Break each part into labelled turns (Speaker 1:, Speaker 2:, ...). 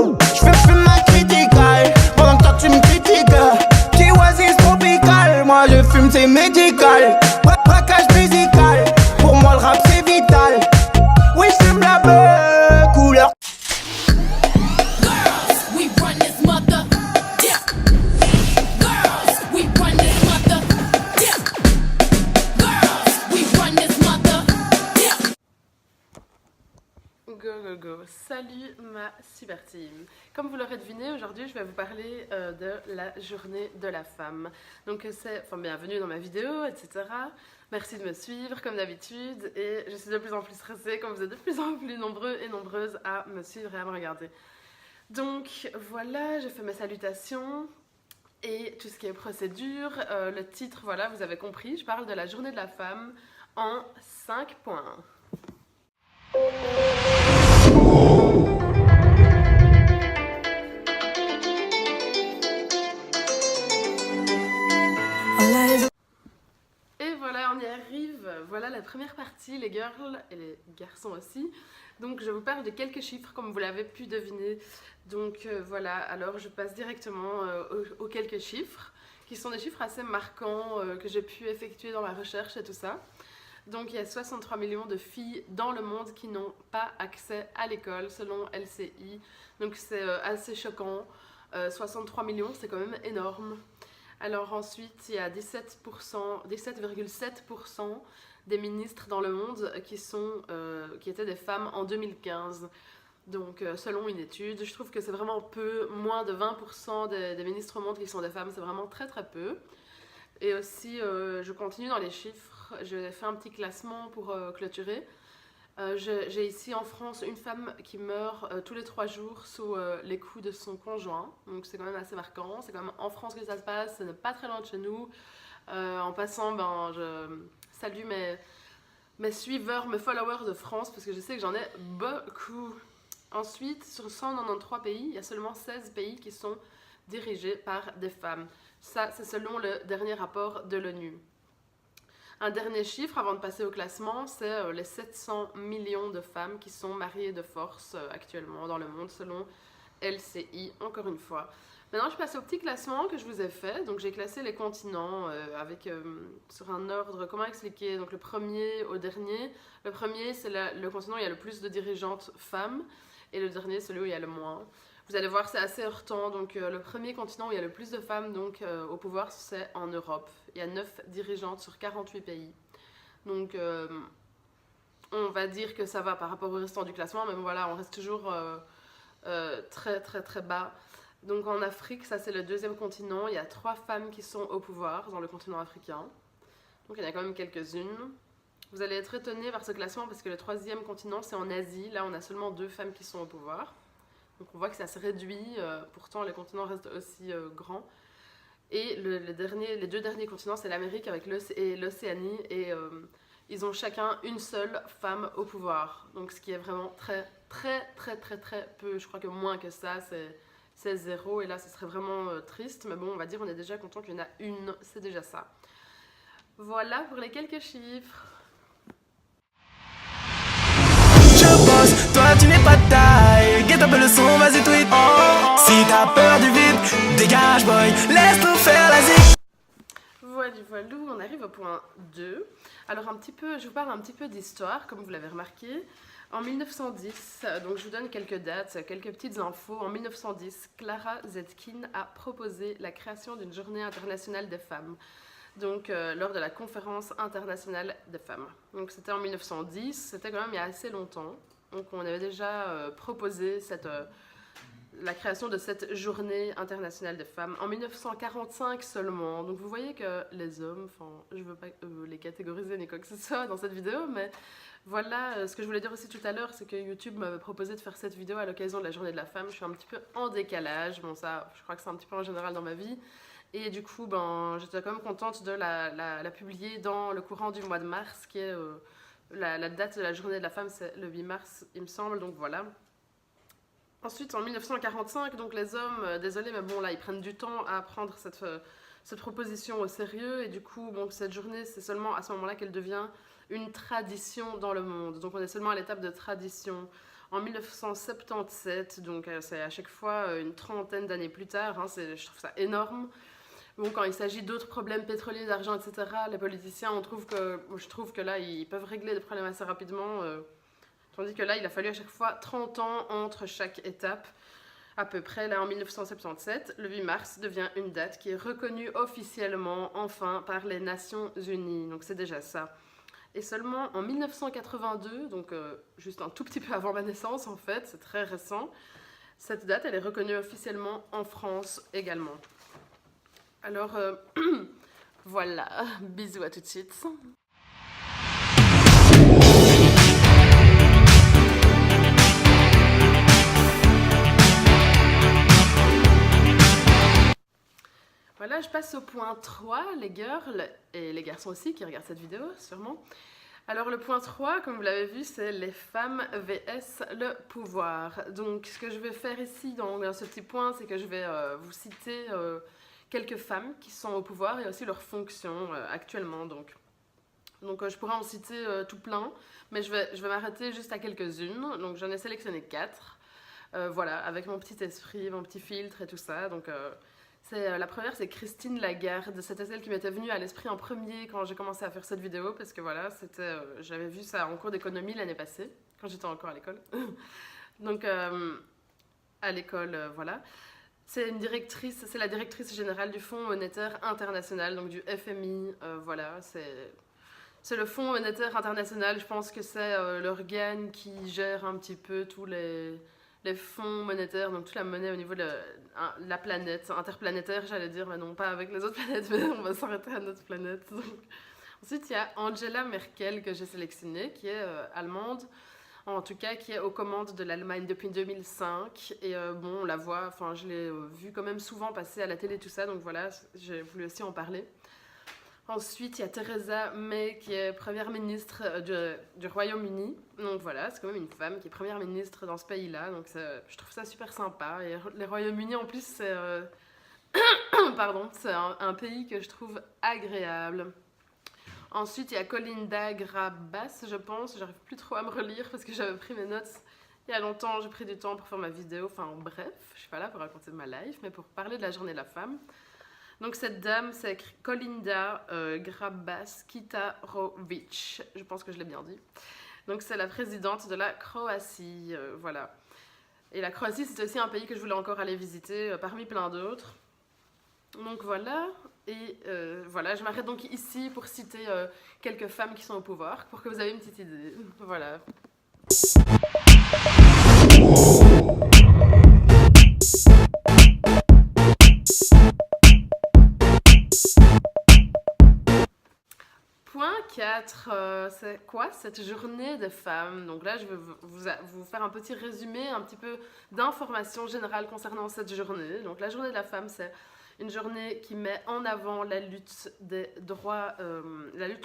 Speaker 1: Je fais fumer ma critical pendant que toi tu me critiques. J'ai oasis tropical, moi je fume c'est médical. Braquage musical, pour moi le rap c'est vital. Oui je fume la beuh, couleur.
Speaker 2: Go go go, salut ma super team. Comme vous l'aurez deviné, aujourd'hui je vais vous parler de la journée de la femme. Donc bienvenue dans ma vidéo, etc. Merci de me suivre comme d'habitude et je suis de plus en plus stressée quand vous êtes de plus en plus nombreux et nombreuses à me suivre et à me regarder. Donc voilà, je fais mes salutations et tout ce qui est procédure. Le titre, voilà, vous avez compris, je parle de la journée de la femme en 5 points. Et voilà, on y arrive. Voilà la première partie, les girls et les garçons aussi. Donc je vous parle de quelques chiffres comme vous l'avez pu deviner. Donc voilà, alors je passe directement aux quelques chiffres qui sont des chiffres assez marquants que j'ai pu effectuer dans ma recherche et tout ça. Donc il y a 63 millions de filles dans le monde qui n'ont pas accès à l'école selon LCI. Donc c'est assez choquant. 63 millions, c'est quand même énorme. Alors ensuite, il y a 17,7% des ministres dans le monde qui étaient des femmes en 2015. Donc selon une étude, je trouve que c'est vraiment peu, moins de 20% des ministres au monde qui sont des femmes, c'est vraiment très très peu. Et aussi, je continue dans les chiffres, j'ai fait un petit classement pour clôturer. J'ai ici en France une femme qui meurt tous les 3 jours sous les coups de son conjoint. Donc c'est quand même assez marquant, c'est quand même en France que ça se passe, ce n'est pas très loin de chez nous. En passant, je salue mes suiveurs, mes followers de France parce que je sais que j'en ai beaucoup. Ensuite, sur 193 pays, il y a seulement 16 pays qui sont dirigés par des femmes. Ça, c'est selon le dernier rapport de l'ONU. Un dernier chiffre avant de passer au classement, c'est les 700 millions de femmes qui sont mariées de force actuellement dans le monde selon LCI, encore une fois. Maintenant, je passe au petit classement que je vous ai fait. Donc, j'ai classé les continents sur un ordre. Comment expliquer? Donc, le premier au dernier. Le premier, c'est le continent où il y a le plus de dirigeantes femmes. Et le dernier, celui où il y a le moins. Vous allez voir, c'est assez heurtant. Donc, le premier continent où il y a le plus de femmes au pouvoir, c'est en Europe. Il y a 9 dirigeantes sur 48 pays. Donc, on va dire que ça va par rapport au restant du classement. Mais bon, voilà, on reste toujours très, très, très bas. Donc, en Afrique, ça c'est le deuxième continent. Il y a 3 femmes qui sont au pouvoir dans le continent africain. Donc, il y en a quand même quelques-unes. Vous allez être étonnés par ce classement parce que le troisième continent, c'est en Asie. Là, on a seulement 2 femmes qui sont au pouvoir. Donc on voit que ça se réduit, pourtant les continents restent aussi grands. Et les 2 derniers continents, c'est l'Amérique et l'Océanie, et ils ont chacun une seule femme au pouvoir. Donc ce qui est vraiment très, très, très, très, très peu. Je crois que moins que ça, c'est 0, et là ce serait vraiment triste. Mais bon, on va dire on est déjà content qu'il y en a une, c'est déjà ça. Voilà pour les quelques chiffres.
Speaker 1: Toi tu n'es pas de taille, get un peu le son, vas-y tweet. Si t'as peur du vide, dégage boy, laisse nous faire la zik.
Speaker 2: Voilà, on arrive au point 2. Alors je vous parle un petit peu d'histoire, comme vous l'avez remarqué. En 1910, donc je vous donne quelques dates, quelques petites infos. En 1910, Clara Zetkin a proposé la création d'une journée internationale des femmes. Donc lors de la conférence internationale des femmes. Donc c'était en 1910, c'était quand même il y a assez longtemps. Donc on avait déjà proposé la création de cette journée internationale des femmes en 1945 seulement. Donc vous voyez que les hommes, je ne veux pas les catégoriser ni quoi que ce soit dans cette vidéo, mais voilà, ce que je voulais dire aussi tout à l'heure, c'est que YouTube m'avait proposé de faire cette vidéo à l'occasion de la journée de la femme. Je suis un petit peu en décalage, bon ça, je crois que c'est un petit peu en général dans ma vie. Et du coup, j'étais quand même contente de la publier dans le courant du mois de mars, qui est la date de la journée de la femme, c'est le 8 mars, il me semble, donc voilà. Ensuite, en 1945, donc les hommes, désolé, mais bon, là, ils prennent du temps à prendre cette proposition au sérieux, et du coup, cette journée, c'est seulement à ce moment-là qu'elle devient une tradition dans le monde. Donc on est seulement à l'étape de tradition. en 1977, donc c'est à chaque fois une trentaine d'années plus tard, hein, je trouve ça énorme. Bon, quand il s'agit d'autres problèmes pétroliers, d'argent, etc., les politiciens, je trouve que là, ils peuvent régler des problèmes assez rapidement, tandis que là, il a fallu à chaque fois 30 ans entre chaque étape. À peu près, là, en 1977, le 8 mars devient une date qui est reconnue officiellement, enfin, par les Nations Unies. Donc c'est déjà ça. Et seulement en 1982, donc juste un tout petit peu avant ma naissance en fait, c'est très récent, cette date elle est reconnue officiellement en France également. Alors voilà, bisous à tout de suite. Voilà, je passe au point 3, les girls, et les garçons aussi qui regardent cette vidéo sûrement. Alors le point 3, comme vous l'avez vu, c'est les femmes vs le pouvoir. Donc ce que je vais faire ici dans ce petit point, c'est que je vais vous citer quelques femmes qui sont au pouvoir et aussi leurs fonctions actuellement. Donc je pourrais en citer tout plein, mais je vais m'arrêter juste à quelques-unes. Donc j'en ai sélectionné 4. Voilà, avec mon petit esprit, mon petit filtre et tout ça. Donc la première, c'est Christine Lagarde. C'était celle qui m'était venue à l'esprit en premier quand j'ai commencé à faire cette vidéo, parce que voilà, j'avais vu ça en cours d'économie l'année passée, quand j'étais encore à l'école. Donc, à l'école, voilà. C'est la directrice générale du Fonds monétaire international, donc du FMI, voilà. C'est le Fonds monétaire international, je pense que c'est l'organe qui gère un petit peu tous les fonds monétaires, donc toute la monnaie au niveau de la planète, interplanétaire j'allais dire, mais non pas avec les autres planètes, mais on va s'arrêter à notre planète. Donc. Ensuite il y a Angela Merkel que j'ai sélectionnée, qui est allemande, en tout cas qui est aux commandes de l'Allemagne depuis 2005, et bon on la voit, enfin je l'ai vue quand même souvent passer à la télé tout ça, donc voilà, j'ai voulu aussi en parler. Ensuite, il y a Theresa May qui est première ministre du Royaume-Uni. Donc voilà, c'est quand même une femme qui est première ministre dans ce pays-là. Donc je trouve ça super sympa. Et les Royaume-Uni, en plus, c'est pardon, c'est un pays que je trouve agréable. Ensuite, il y a Kolinda Grabas, je pense. J'arrive plus trop à me relire parce que j'avais pris mes notes il y a longtemps. J'ai pris du temps pour faire ma vidéo. Enfin, bref, je suis pas là pour raconter ma life, mais pour parler de la journée de la femme. Donc cette dame, c'est Kolinda Grabar-Kitarović, je pense que je l'ai bien dit. Donc c'est la présidente de la Croatie, voilà. Et la Croatie, c'est aussi un pays que je voulais encore aller visiter, parmi plein d'autres. Donc voilà, et voilà, je m'arrête donc ici pour citer quelques femmes qui sont au pouvoir, pour que vous ayez une petite idée, voilà. Point 4, c'est quoi cette journée des femmes? Donc là, je vais vous faire un petit résumé, un petit peu d'informations générales concernant cette journée. Donc la journée de la femme, c'est une journée qui met en avant la lutte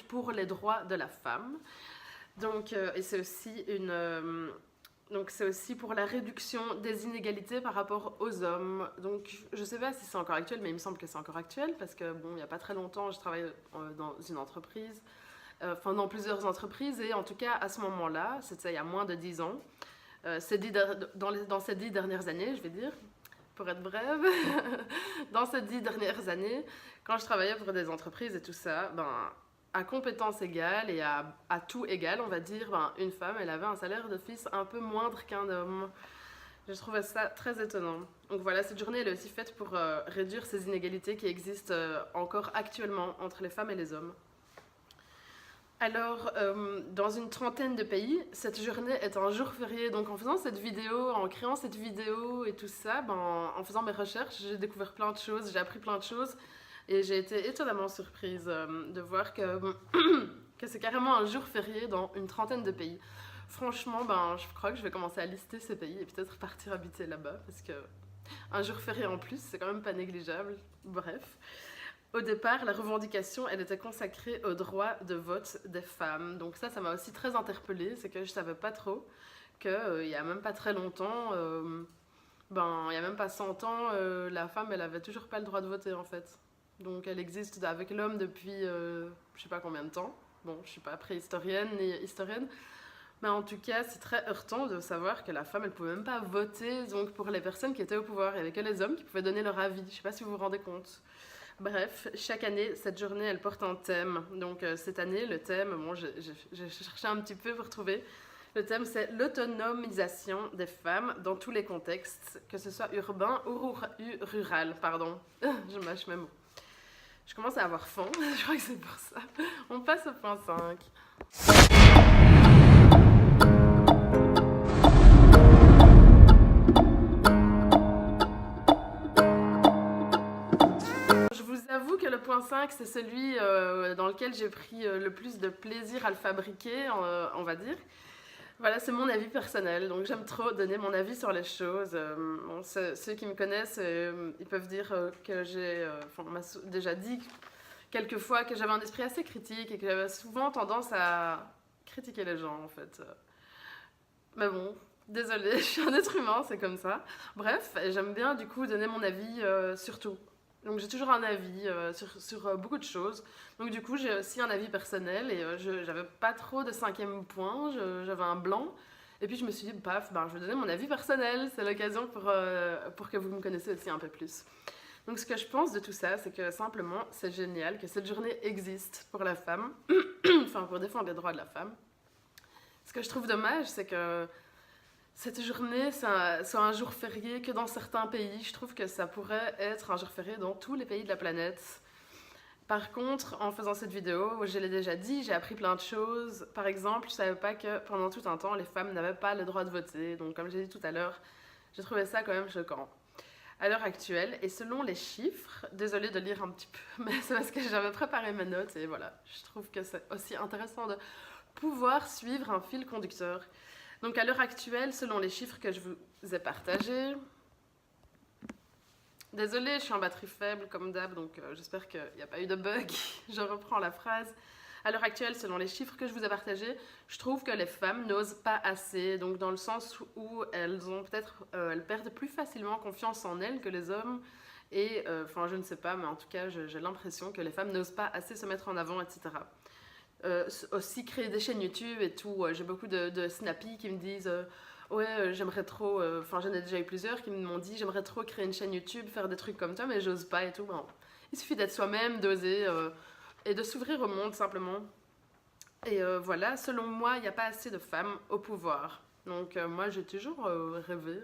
Speaker 2: pour les droits de la femme. Donc, et c'est aussi donc c'est aussi pour la réduction des inégalités par rapport aux hommes. Donc je sais pas si c'est encore actuel, mais il me semble que c'est encore actuel, parce que bon, il n'y a pas très longtemps, je travaillais dans une entreprise, enfin dans plusieurs entreprises, et en tout cas à ce moment-là, c'était il y a moins de 10 ans, dans ces 10 dernières années, je vais dire, pour être brève, dans ces 10 dernières années, quand je travaillais pour des entreprises et tout ça, ben à compétences égales et à tout égal, on va dire, ben, une femme, elle avait un salaire d'office un peu moindre qu'un homme. Je trouvais ça très étonnant. Donc voilà, cette journée, elle est aussi faite pour réduire ces inégalités qui existent encore actuellement entre les femmes et les hommes. Alors, dans une trentaine de pays, cette journée est un jour férié. Donc en faisant cette vidéo, en créant cette vidéo et tout ça, ben, en faisant mes recherches, j'ai découvert plein de choses, j'ai appris plein de choses. Et j'ai été étonnamment surprise de voir que c'est carrément un jour férié dans une trentaine de pays. Franchement, ben, je crois que je vais commencer à lister ces pays et peut-être partir habiter là-bas, parce que un jour férié en plus, c'est quand même pas négligeable. Bref. Au départ, la revendication, elle était consacrée au droit de vote des femmes. Donc ça m'a aussi très interpellée, c'est que je savais pas trop qu'il y a même pas très longtemps, il y a même pas 100 ans, la femme, elle avait toujours pas le droit de voter en fait. Donc elle existe avec l'homme depuis je sais pas combien de temps. Bon, je suis pas préhistorienne ni historienne, Mais en tout cas, c'est très heurtant de savoir que la femme, elle pouvait même pas voter donc pour les personnes qui étaient au pouvoir. Il n'y avait que les hommes qui pouvaient donner leur avis. Je sais pas si vous vous rendez compte. Bref, chaque année, cette journée, elle porte un thème. Donc cette année, le thème, bon, j'ai cherché un petit peu pour trouver. Le thème, c'est l'autonomisation des femmes dans tous les contextes, que ce soit urbain ou rural. Pardon, je mâche mes mots. Je commence à avoir faim, je crois que c'est pour ça. On passe au point 5. Je vous avoue que le point 5, c'est celui dans lequel j'ai pris le plus de plaisir à le fabriquer, on va dire. Voilà, c'est mon avis personnel, donc j'aime trop donner mon avis sur les choses. Bon, ceux qui me connaissent, ils peuvent dire que on m'a déjà dit quelques fois que j'avais un esprit assez critique et que j'avais souvent tendance à critiquer les gens, en fait. Mais bon, désolée, je suis un être humain, c'est comme ça. Bref, j'aime bien du coup donner mon avis sur tout. Donc j'ai toujours un avis sur beaucoup de choses. Donc du coup j'ai aussi un avis personnel et j'avais pas trop de 5e point, j'avais un blanc. Et puis je me suis dit, paf, ben, je vais donner mon avis personnel, c'est l'occasion pour que vous me connaissiez aussi un peu plus. Donc ce que je pense de tout ça, c'est que simplement c'est génial que cette journée existe pour la femme, enfin pour défendre les droits de la femme. Ce que je trouve dommage, c'est que cette journée soit un jour férié que dans certains pays. Je trouve que ça pourrait être un jour férié dans tous les pays de la planète. Par contre, en faisant cette vidéo, je l'ai déjà dit, j'ai appris plein de choses. Par exemple, je ne savais pas que pendant tout un temps, les femmes n'avaient pas le droit de voter. Donc, comme j'ai dit tout à l'heure, j'ai trouvé ça quand même choquant. À l'heure actuelle, et selon les chiffres, désolée de lire un petit peu, mais c'est parce que j'avais préparé mes notes et voilà, je trouve que c'est aussi intéressant de pouvoir suivre un fil conducteur. Donc à l'heure actuelle, selon les chiffres que je vous ai partagés, désolée, je suis en batterie faible comme d'hab, donc j'espère qu'il n'y a pas eu de bug, je reprends la phrase. À l'heure actuelle, selon les chiffres que je vous ai partagés, je trouve que les femmes n'osent pas assez, donc dans le sens où elles ont elles perdent plus facilement confiance en elles que les hommes, et enfin je ne sais pas, mais en tout cas j'ai l'impression que les femmes n'osent pas assez se mettre en avant, etc. Aussi créer des chaînes YouTube et tout. J'ai beaucoup de snappy qui me disent ouais, j'aimerais trop, enfin j'en ai déjà eu plusieurs qui m'ont dit j'aimerais trop créer une chaîne YouTube, faire des trucs comme toi, mais j'ose pas et tout. Bon, il suffit d'être soi-même, d'oser et de s'ouvrir au monde simplement. Et voilà, selon moi, il n'y a pas assez de femmes au pouvoir. Donc moi j'ai toujours rêvé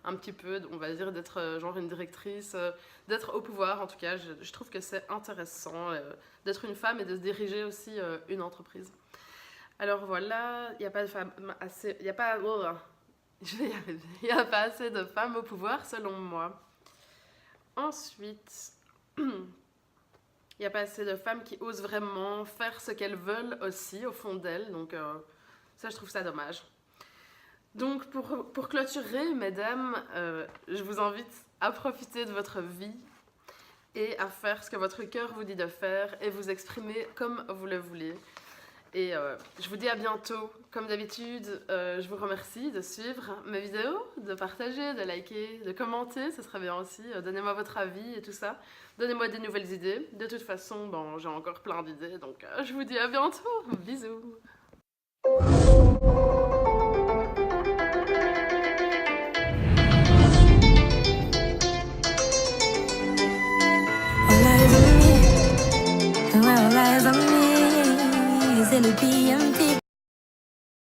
Speaker 2: un petit peu, on va dire, d'être genre une directrice, d'être au pouvoir. En tout cas, je trouve que c'est intéressant d'être une femme et de se diriger aussi une entreprise. Alors voilà, il n'y a pas de femmes assez... Il n'y a pas... Oh, je vais y arriver. Il n'y a pas assez de femmes au pouvoir, selon moi. Ensuite, il n'y a pas assez de femmes qui osent vraiment faire ce qu'elles veulent aussi, au fond d'elles. Donc ça, je trouve ça dommage. Donc pour clôturer, mesdames, je vous invite à profiter de votre vie et à faire ce que votre cœur vous dit de faire et vous exprimer comme vous le voulez. Et je vous dis à bientôt. Comme d'habitude, je vous remercie de suivre mes vidéos, de partager, de liker, de commenter, ce serait bien aussi. Donnez-moi votre avis et tout ça. Donnez-moi des nouvelles idées. De toute façon, bon, j'ai encore plein d'idées, donc je vous dis à bientôt. Bisous.